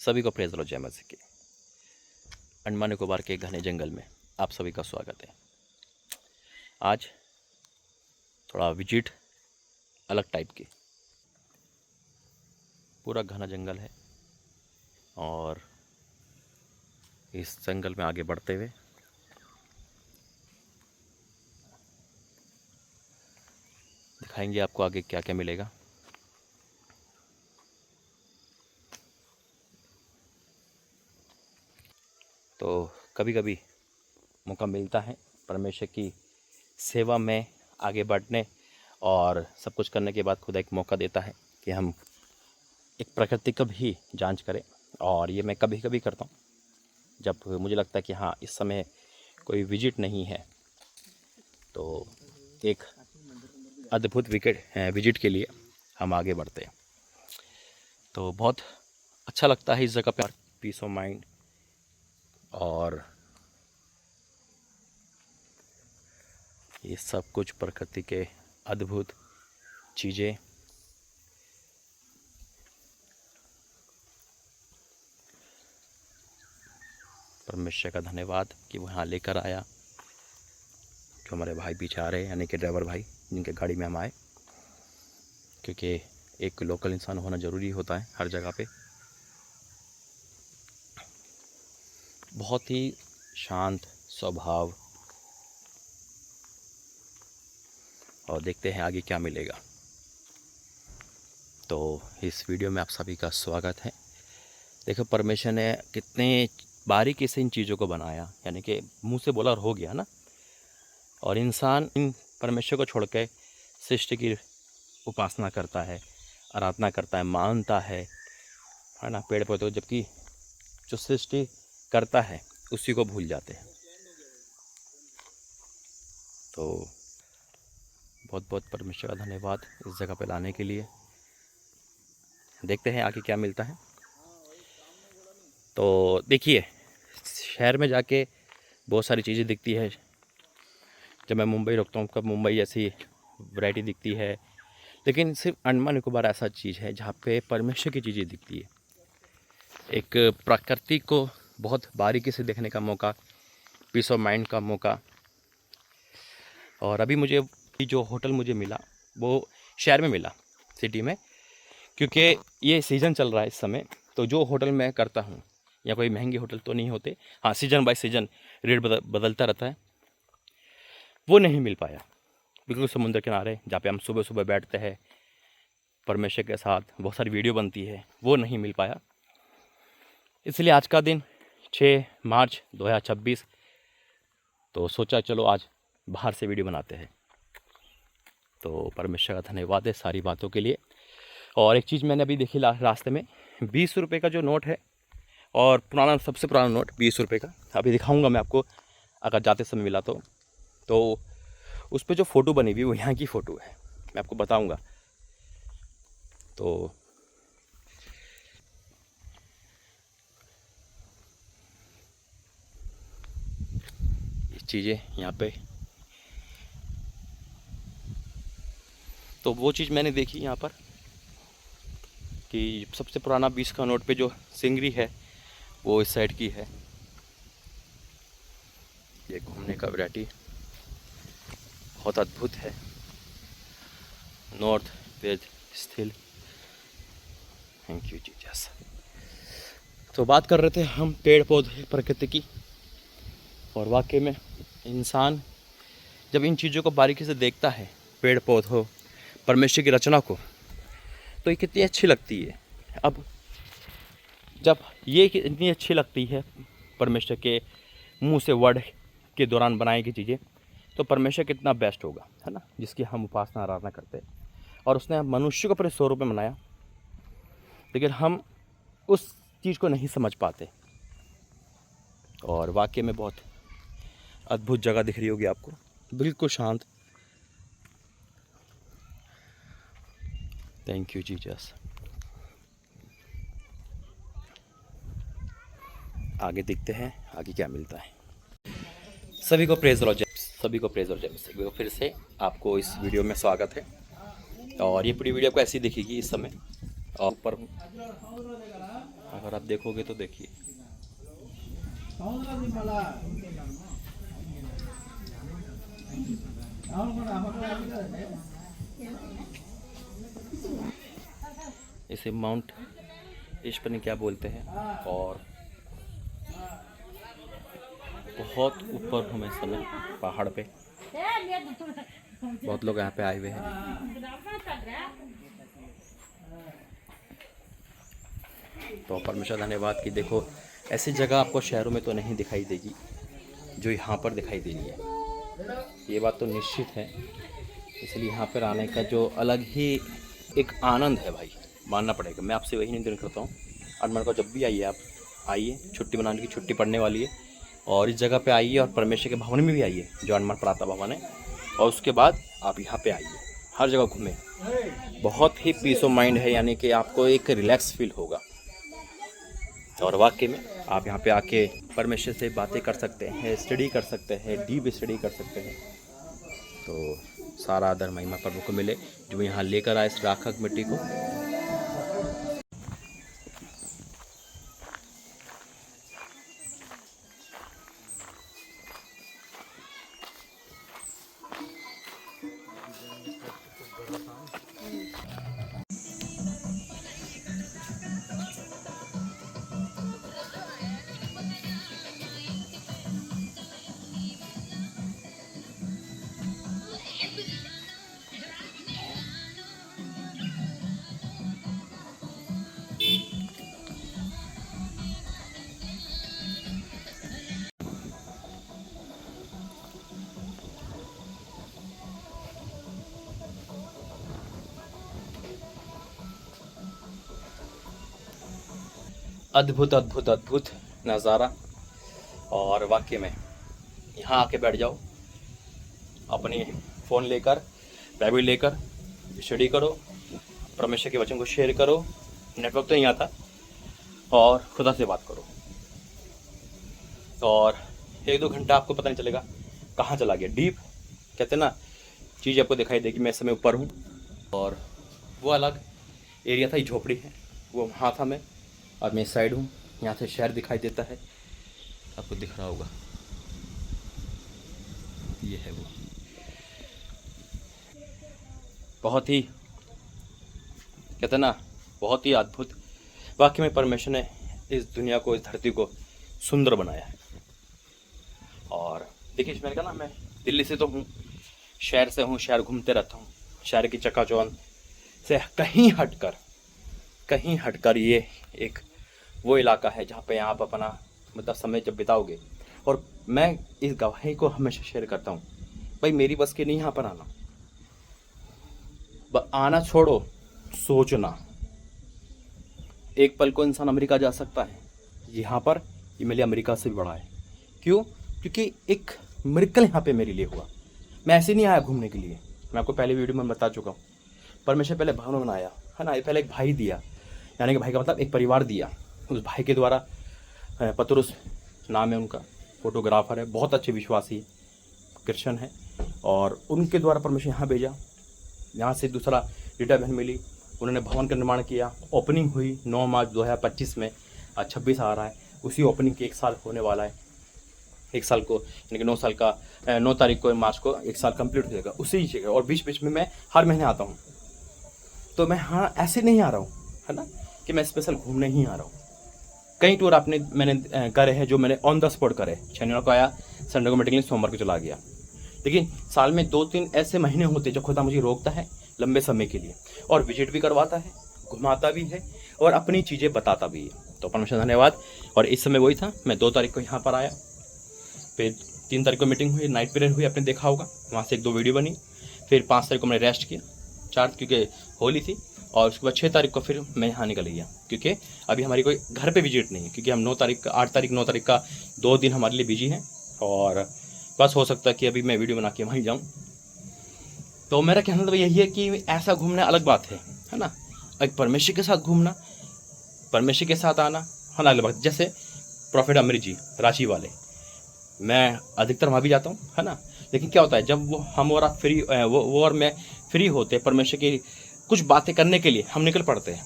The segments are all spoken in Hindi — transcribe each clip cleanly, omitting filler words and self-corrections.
सभी को प्रेज़ लो जय मसीह की। अंडमान निकोबार के घने जंगल में आप सभी का स्वागत है। आज थोड़ा विजिट अलग टाइप की। पूरा घना जंगल है और इस जंगल में आगे बढ़ते हुए दिखाएंगे आपको आगे क्या क्या मिलेगा। तो कभी कभी मौका मिलता है परमेश्वर की सेवा में आगे बढ़ने और सब कुछ करने के बाद खुदा एक मौका देता है कि हम एक प्रकृति का भी जांच करें। और ये मैं कभी कभी करता हूँ जब मुझे लगता है कि हाँ इस समय कोई विजिट नहीं है, तो एक अद्भुत विजिट के लिए हम आगे बढ़ते हैं। तो बहुत अच्छा लगता है इस जगह पर, पीस ऑफ माइंड और ये सब कुछ प्रकृति के अद्भुत चीज़ें। परमेश्वर का धन्यवाद कि वो यहाँ लेकर आया। जो हमारे भाई पीछे आ रहे हैं यानी कि ड्राइवर भाई जिनके गाड़ी में हम आए, क्योंकि एक लोकल इंसान होना ज़रूरी होता है हर जगह पे। बहुत ही शांत स्वभाव। और देखते हैं आगे क्या मिलेगा। तो इस वीडियो में आप सभी का स्वागत है। देखो परमेश्वर ने कितने बारीकी से इन चीज़ों को बनाया, यानी कि मुंह से बोला और हो गया ना। और इंसान इन परमेश्वर को छोड़ के सृष्टि की उपासना करता है, आराधना करता है, मानता है ना, पेड़ पौधे, जबकि जो सृष्टि करता है उसी को भूल जाते हैं। तो बहुत बहुत परमेश्वर का धन्यवाद इस जगह पे लाने के लिए। देखते हैं आगे क्या मिलता है। तो देखिए, शहर में जाके बहुत सारी चीज़ें दिखती है। जब मैं मुंबई रुकता हूँ कब मुंबई ऐसी वैरायटी दिखती है, लेकिन सिर्फ अंडमान निकोबार ऐसा चीज़ है जहाँ पे परमेश्वर की चीज़ें दिखती है। एक प्रकृति को बहुत बारीकी से देखने का मौका, पीस ऑफ माइंड का मौका। और अभी मुझे जो होटल मुझे मिला वो शहर में मिला, सिटी में, क्योंकि ये सीज़न चल रहा है इस समय। तो जो होटल मैं करता हूँ, या कोई महंगे होटल तो नहीं होते, हाँ सीज़न बाय सीज़न रेट बदलता रहता है, वो नहीं मिल पाया। बिल्कुल समुद्र किनारे जहाँ पे हम सुबह सुबह बैठते हैं परमेश्वर के साथ, बहुत सारी वीडियो बनती है, वो नहीं मिल पाया। इसलिए आज का दिन 6 मार्च 2026, तो सोचा चलो आज बाहर से वीडियो बनाते हैं। तो परमेश्वर का धन्यवाद है सारी बातों के लिए। और एक चीज़ मैंने अभी देखी रास्ते में, 20 रुपये का जो नोट है, और पुराना, सबसे पुराना नोट 20 रुपये का, अभी दिखाऊंगा मैं आपको अगर जाते समय मिला तो उस पर जो फ़ोटो बनी हुई वो यहाँ की फ़ोटो है, मैं आपको बताऊंगा। तो ये चीज़ें यहाँ पे, तो वो चीज़ मैंने देखी यहाँ पर कि सबसे पुराना 20 का नोट पे जो सिंगरी है वो इस साइड की है। ये घूमने का वैरायटी बहुत अद्भुत है। नॉर्थ वेद स्थिल, थैंक यू जीसस। तो बात कर रहे थे हम पेड़ पौधे प्रकृति की, और वाकई में इंसान जब इन चीज़ों को बारीकी से देखता है, पेड़ पौधों, परमेश्वर की रचना को, तो ये कितनी अच्छी लगती है। अब जब ये इतनी अच्छी लगती है परमेश्वर के मुंह से वर्ड के दौरान बनाई गई चीज़ें, तो परमेश्वर कितना बेस्ट होगा, है ना, जिसकी हम उपासना आराधना करते हैं। और उसने मनुष्य को अपने स्वरूप में बनाया, लेकिन हम उस चीज़ को नहीं समझ पाते। और वाकई में बहुत अद्भुत जगह दिख रही होगी आपको, बिल्कुल शांत। Thank you Jesus. आगे देखते हैं आगे क्या मिलता है। सभी को प्रेज और जय, सभी को प्रेज और जय। फिर से आपको इस वीडियो में स्वागत है। और ये पूरी वीडियो आपको ऐसी दिखेगी इस समय। और ऊपर अगर और आप देखोगे तो देखिए इसे माउंट ईश्वरनी क्या बोलते हैं। और बहुत ऊपर हूँ मैं इस समय पहाड़ पे, बहुत लोग यहाँ पे आए हुए हैं। तो परमेश्वर धन्यवाद कि देखो ऐसी जगह आपको शहरों में तो नहीं दिखाई देगी जो यहाँ पर दिखाई दे रही है, ये बात तो निश्चित है। इसलिए यहाँ पर आने का जो अलग ही एक आनंद है भाई, मानना पड़ेगा। मैं आपसे वही निवेदन करता हूँ, अंडमान को जब भी आइए आप आइए, छुट्टी बनाने की छुट्टी पड़ने वाली है और इस जगह पे आइए और परमेश्वर के भवन में भी आइए जो अंडमान प्रार्थना भवन है, और उसके बाद आप यहाँ पे आइए, हर जगह घूमें। बहुत ही पीस ऑफ माइंड है, यानी कि आपको एक रिलैक्स फील होगा। और वाकई में आप यहाँ पे आके परमेश्वर से बातें कर सकते हैं, स्टडी कर सकते हैं, डीप स्टडी कर सकते हैं। तो सारा आदर महिमा प्रभु को मिले जो यहाँ लेकर आए इस राखक मिट्टी को। अद्भुत अद्भुत अद्भुत नज़ारा। और वाकई में यहाँ आके बैठ जाओ, अपनी फ़ोन लेकर, बाइबल लेकर स्टडी करो, परमेश्वर के वचन को शेयर करो, नेटवर्क तो नहीं आता, और खुदा से बात करो। और 1-2 घंटा आपको पता नहीं चलेगा कहाँ चला गया। डीप कहते हैं ना, चीज़ आपको दिखाई देगी। मैं इस समय ऊपर हूँ और वो अलग एरिया था, ये झोपड़ी है, वो वहाँ था मैं, और मैं इस साइड हूँ। यहाँ से शहर दिखाई देता है, आपको दिख रहा होगा, ये है वो। बहुत ही कहते ना, बहुत ही अद्भुत। वाकई में परमेश्वर ने इस दुनिया को, इस धरती को सुंदर बनाया है। और देखिए, मैंने कहा ना, मैं दिल्ली से तो हूँ, शहर से हूँ, शहर घूमते रहता हूँ। शहर की चकाचौंध से कहीं हटकर ये एक वो इलाका है जहाँ पे आप अपना मतलब समय जब बिताओगे। और मैं इस गवाही को हमेशा शेयर करता हूँ, भाई मेरी बस के नहीं यहाँ पर आना, आना छोड़ो, सोचना। एक पल को इंसान अमेरिका जा सकता है, यहाँ पर ये मेरे लिए अमेरिका से भी बड़ा है। क्यों? क्योंकि एक मिरेकल यहाँ पे मेरे लिए हुआ। मैं ऐसे नहीं आया घूमने के लिए, मैं आपको पहले वीडियो में बता चुका हूँ। परमेश्वर पहले भवन बनाया है ना, ये पहले एक भाई दिया, यानी कि भाई का मतलब एक परिवार दिया। उस भाई के द्वारा, पतरुस नाम है उनका, फोटोग्राफर है, बहुत अच्छे विश्वासी क्रिश्चियन है, और उनके द्वारा परमेश्वर यहाँ भेजा। यहाँ से दूसरा रीटा बहन मिली, उन्होंने भवन का निर्माण किया। ओपनिंग हुई 9 मार्च 2025 में, आज 26 आ रहा है, उसी ओपनिंग के 1 साल होने वाला है। 1 साल को, यानी कि 9 साल का 9 तारीख को मार्च को 1 साल कंप्लीट हो जाएगा उसी जगह। और बीच बीच में मैं हर महीने आता हूँ। तो मैं हाँ ऐसे नहीं आ रहा हूँ, है ना, कि मैं स्पेशल घूमने ही आ रहा हूँ। कई टूर मैंने करे हैं जो मैंने ऑन द स्पॉट करे। शनिवार को आया, संडे को मीटिंग, सोमवार को चला गया। लेकिन साल में 2-3 ऐसे महीने होते जो खुदा मुझे रोकता है लंबे समय के लिए, और विजिट भी करवाता है, घुमाता भी है, और अपनी चीज़ें बताता भी है। तो परमेश्वर धन्यवाद। और इस समय वही था, मैं 2 तारीख को यहाँ पर आया, फिर 3 तारीख को मीटिंग हुई, नाइट पीरियड हुई, आपने देखा होगा, वहाँ से 1-2 वीडियो बनी। फिर 5 तारीख को मैंने रेस्ट किया, 4 क्योंकि होली थी, और उसके बाद 6 तारीख को फिर मैं यहाँ निकल गया, क्योंकि अभी हमारी कोई घर पे विजिट नहीं है, क्योंकि हम 9 तारीख का 8 तारीख 9 तारीख का 2 दिन हमारे लिए बिजी हैं। और बस हो सकता है कि अभी मैं वीडियो बना के वहीं जाऊँ। तो मेरा कहना तो यही है कि ऐसा घूमना अलग बात है ना, एक परमेश्वर के साथ घूमना, परमेश्वर के साथ आना है ना, अलग बात। जैसे प्रॉफिट अमृत जी रांची वाले, मैं अधिकतर वहाँ भी जाता हूँ, है ना। लेकिन क्या होता है, जब वो हम और आप फ्री, वो और मैं फ्री होते परमेश्वर की कुछ बातें करने के लिए हम निकल पड़ते हैं,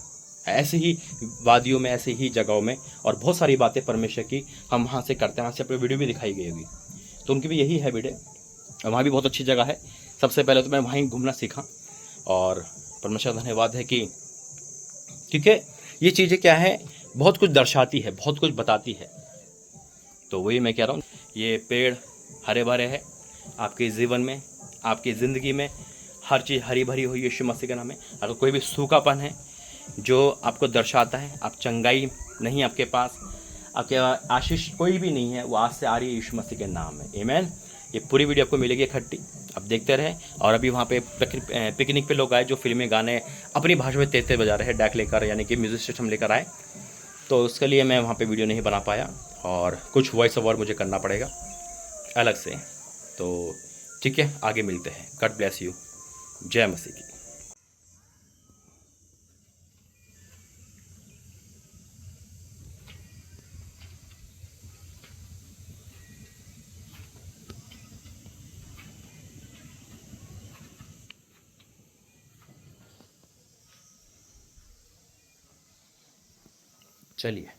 ऐसे ही वादियों में, ऐसे ही जगहों में, और बहुत सारी बातें परमेश्वर की हम वहाँ से करते हैं। वहाँ से अपनी वीडियो भी दिखाई गई होगी, तो उनकी भी यही है वीडियो। वहाँ भी बहुत अच्छी जगह है। सबसे पहले तो मैं वहीं घूमना सीखा, और परमेश्वर धन्यवाद है कि, क्योंकि ये चीज़ें क्या है, बहुत कुछ दर्शाती है, बहुत कुछ बताती है। तो वही मैं कह रहा हूँ, ये पेड़ हरे भरे है आपके जीवन में, आपकी ज़िंदगी में हर चीज़ हरी भरी हुई यीशु मसीह के नाम में। अगर कोई भी सूखापन है जो आपको दर्शाता है, आप चंगाई नहीं आपके पास, आपके आशीष कोई भी नहीं है, वो आज से आ रही है यीशु मसीह के नाम में। आमीन। ये पूरी वीडियो आपको मिलेगी इकट्ठी, आप देखते रहें। और अभी वहाँ पे पिकनिक पे लोग आए जो फिल्मी गाने अपनी भाषा में तेज तेज बजा रहे हैं, डैक लेकर, यानी कि म्यूज़िक सिस्टम लेकर आए। तो उसके लिए मैं वहाँ पे वीडियो नहीं बना पाया, और कुछ वॉइस ओवर मुझे करना पड़ेगा अलग से। तो ठीक है, आगे मिलते हैं। God bless you. जय मसीह की। चलिए,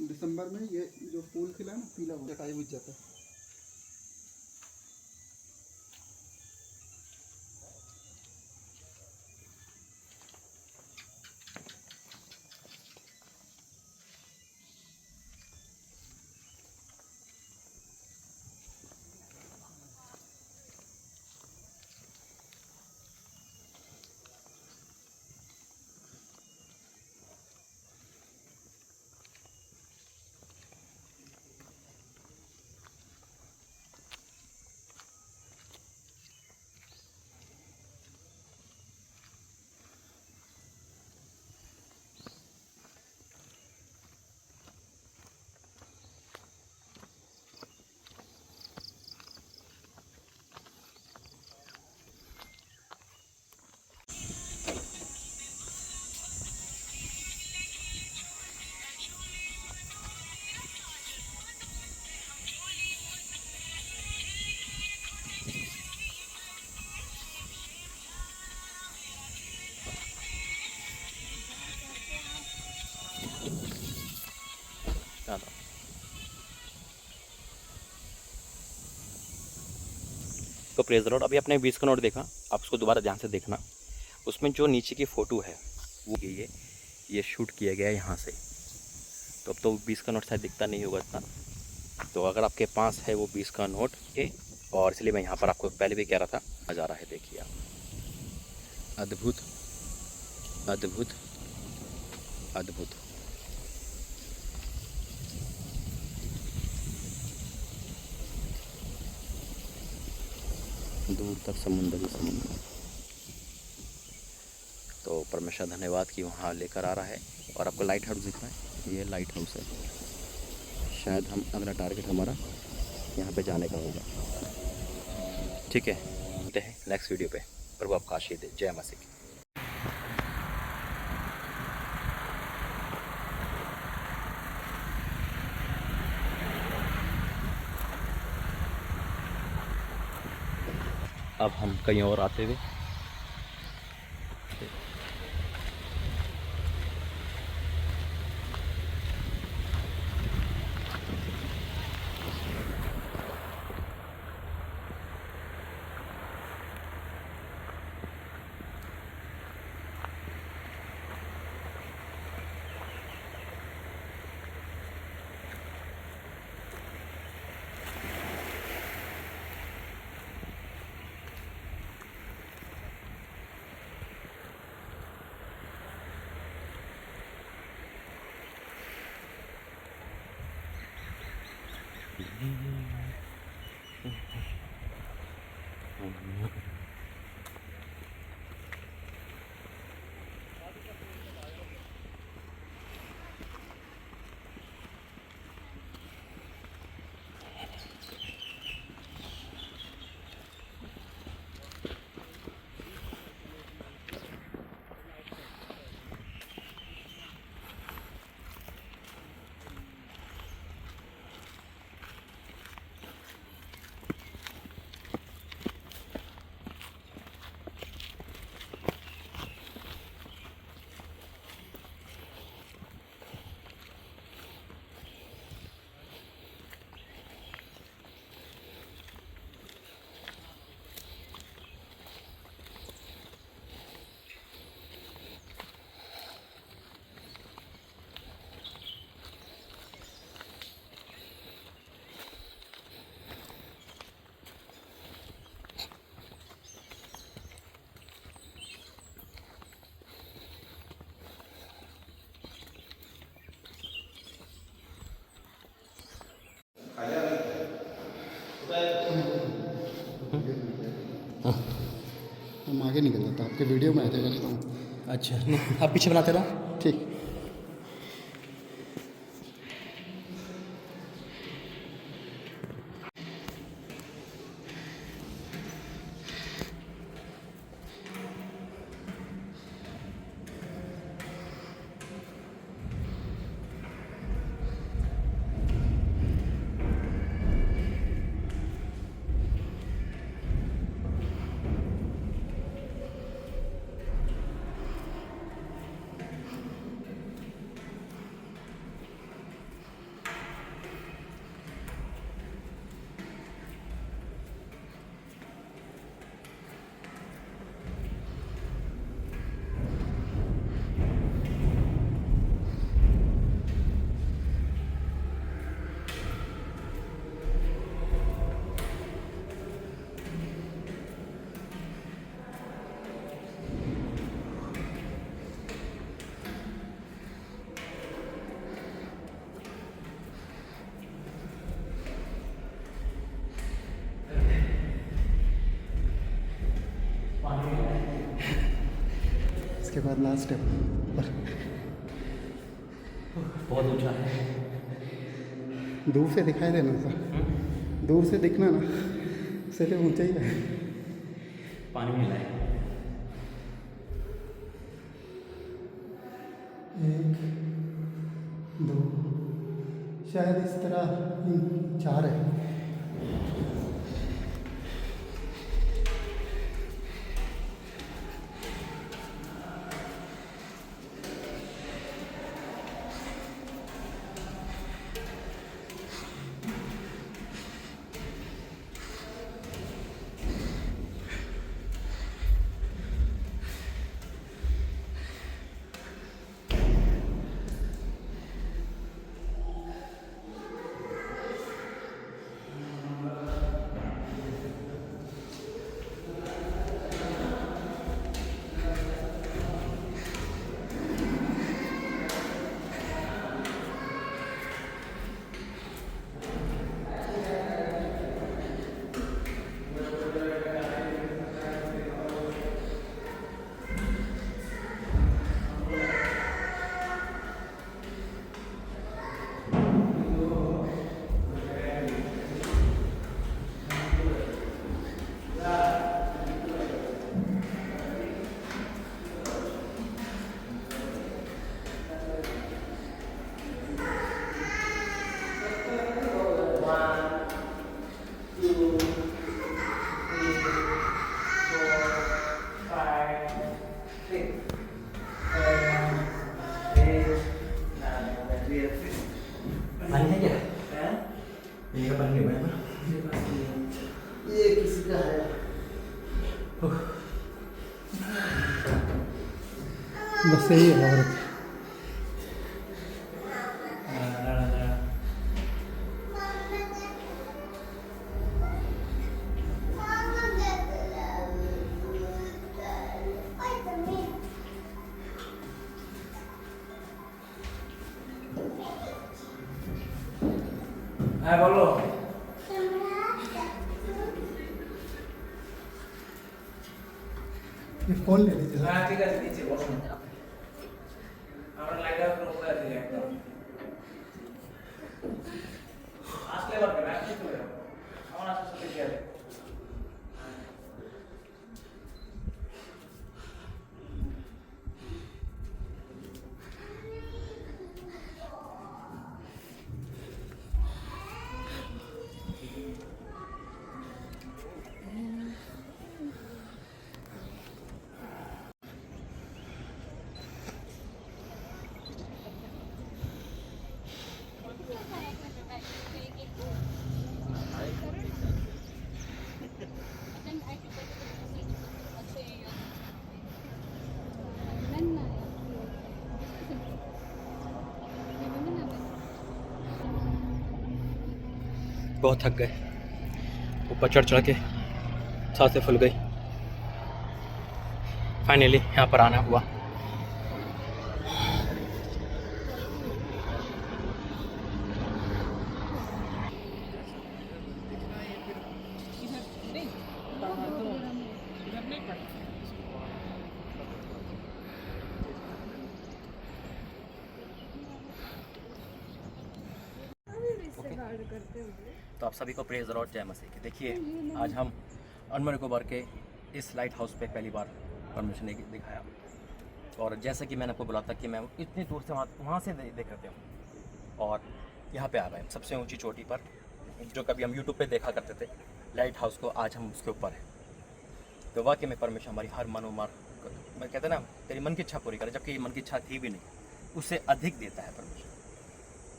दिसंबर में ये जो फूल खिला है ना, पीला हो जटाई बुझ जाता है। तो प्रेज द लॉर्ड। अभी आपने 20 का नोट देखा, आप उसको दोबारा ध्यान से देखना। उसमें जो नीचे की फ़ोटो है वो ये शूट किया गया है यहाँ से। तो अब तो 20 का नोट शायद दिखता नहीं होगा इतना। तो अगर आपके पास है वो 20 का नोट और इसलिए मैं यहाँ पर आपको पहले भी कह रहा था, नज़ारा है, देखिए आप। अद्भुत अद्भुत अद्भुत। दूर तक समुंदर ही समुंदर। तो परमेश्वर धन्यवाद कि वहाँ लेकर आ रहा है। और आपको लाइट हाउस दिख रहा है, ये लाइट हाउस है। शायद हम अगला टारगेट हमारा यहाँ पे जाने का होगा। ठीक है, मिलते हैं नेक्स्ट वीडियो पे। प्रभु आपका आशीष दे। जय मसीह की। अब हम कहीं और आते हुए आपके वीडियो में आ जाएगा करता हूँ। अच्छा नहीं, आप पीछे बनाते रहो। ठीक। इसके बाद लास्ट स्टेप बहुत ऊंचा है। दूर से दिखाई देना सर, दूर से दिखना ना, इससे ऊंचा ही है। पानी में लाए। 1 2 शायद इस तरह 4 है। पानी है क्या? ये का पानी है ना? ये किसी का है। बस यही है और बोलो। ये फोन ले लीजिए। हाँ ठीक है, नीचे बसो। আমরা লাইটার উপরে আছি একদম। আসলে পারবে না, কি করে? আমার আসার সাথে কি আছে? बहुत थक गए, ऊपर चढ़ चढ़ के सांसें फूल गई। फाइनली यहाँ पर आना हुआ। तो आप सभी को प्रेज और जय मसीह की। देखिए आज हम अनमोल निकोबार के इस लाइट हाउस पे पहली बार परमिशन ने दिखाया, और जैसा कि मैंने आपको बोला था कि मैं इतनी दूर से वहाँ से देख रहे थे और यहाँ पे आ गए सबसे ऊंची चोटी पर, जो कभी हम यूट्यूब पे देखा करते थे लाइट हाउस को, आज हम उसके ऊपर हैं। तो वाकई में परमेश्वर हमारी हर मनोमर, मैं कहते हैं ना, तेरी मन की इच्छा पूरी करे, जबकि मन की इच्छा थी भी नहीं, उससे अधिक देता है परमेश्वर।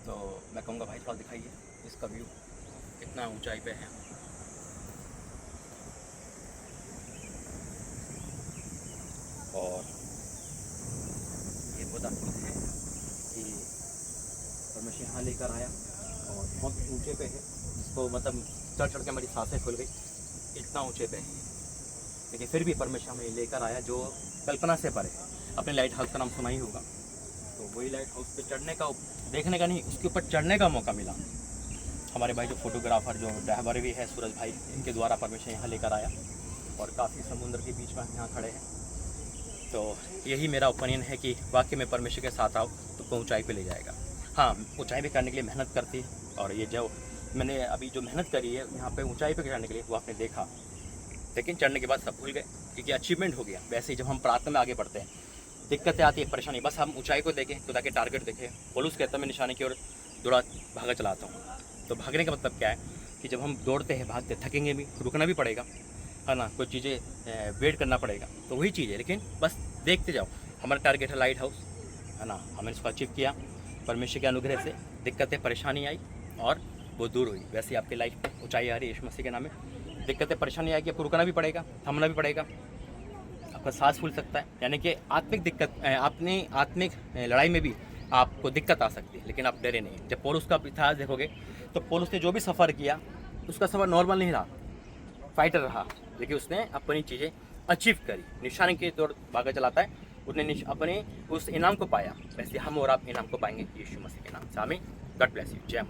तो मैं कहूँगा भाई थोड़ा दिखाइए इसका व्यू, कितना ऊंचाई पे है। और ये बताते हैं कि परमेश्वर यहाँ लेकर आया और बहुत ऊंचे पे है, इसको मतलब चढ़ चढ़ के हमारी सांसें खुल गई, इतना ऊंचे पे है। लेकिन फिर भी परमेश्वर हमें लेकर आया जो कल्पना से परे है। अपने लाइट हाउस का नाम सुना ही होगा, तो वही लाइट हाउस पे चढ़ने का, देखने का नहीं, उसके ऊपर चढ़ने का मौका मिला। हमारे भाई जो फोटोग्राफर, जो ड्राइवर भी है सूरज भाई, इनके द्वारा परमेश्वर यहाँ लेकर आया और काफ़ी समुद्र के बीच में हम यहाँ खड़े हैं। तो यही मेरा ओपिनियन है कि वाकई में परमेश्वर के साथ आओ तो ऊंचाई पे ले जाएगा। हाँ, ऊंचाई पे करने के लिए मेहनत करती है, और ये जो मैंने अभी जो मेहनत करी है यहाँ पे ऊंचाई पे चढ़ने के लिए, वो आपने देखा। लेकिन चढ़ने के बाद सब भूल गए, क्योंकि अचीवमेंट हो गया। वैसे ही जब हम प्रार्थना में आगे बढ़ते हैं, दिक्कतें आती है, परेशानी, बस हम ऊंचाई को देखें, खुदा के टारगेट देखें। पौलुस कहता है मैं निशाने की ओर दौड़ा भागा चलाता हूँ। तो भागने का मतलब क्या है कि जब हम दौड़ते हैं, भागते, थकेंगे भी, रुकना भी पड़ेगा, है ना, कुछ चीज़ें वेट करना पड़ेगा, तो वही चीज़ है। लेकिन बस देखते जाओ। हमारा टारगेट है लाइट हाउस, है ना, हमने इसको अचीव किया परमेश्वर के अनुग्रह से। दिक्कतें, परेशानी आई और वो दूर हुई। वैसे आपकी लाइफ में ऊंचाई आ रही है यीशु मसीह के नाम में। दिक्कतें, परेशानी आएगी, आपको रुकना भी पड़ेगा, थमना भी पड़ेगा, आपका सांस फूल सकता है, यानी कि आत्मिक दिक्कत, अपनी आत्मिक लड़ाई में भी आपको दिक्कत आ सकती है, लेकिन आप डरे नहीं। जब पौलुस का इतिहास देखोगे तो पौलुस ने जो भी सफ़र किया, उसका सफ़र नॉर्मल नहीं रहा, फाइटर रहा, लेकिन उसने अपनी चीज़ें अचीव करी। निशाने की तौर भागा चलाता है, उसने अपने उस इनाम को पाया। वैसे हम और आप इनाम को पाएंगे यीशु मसीह के नाम से। आमीन। God bless you. जय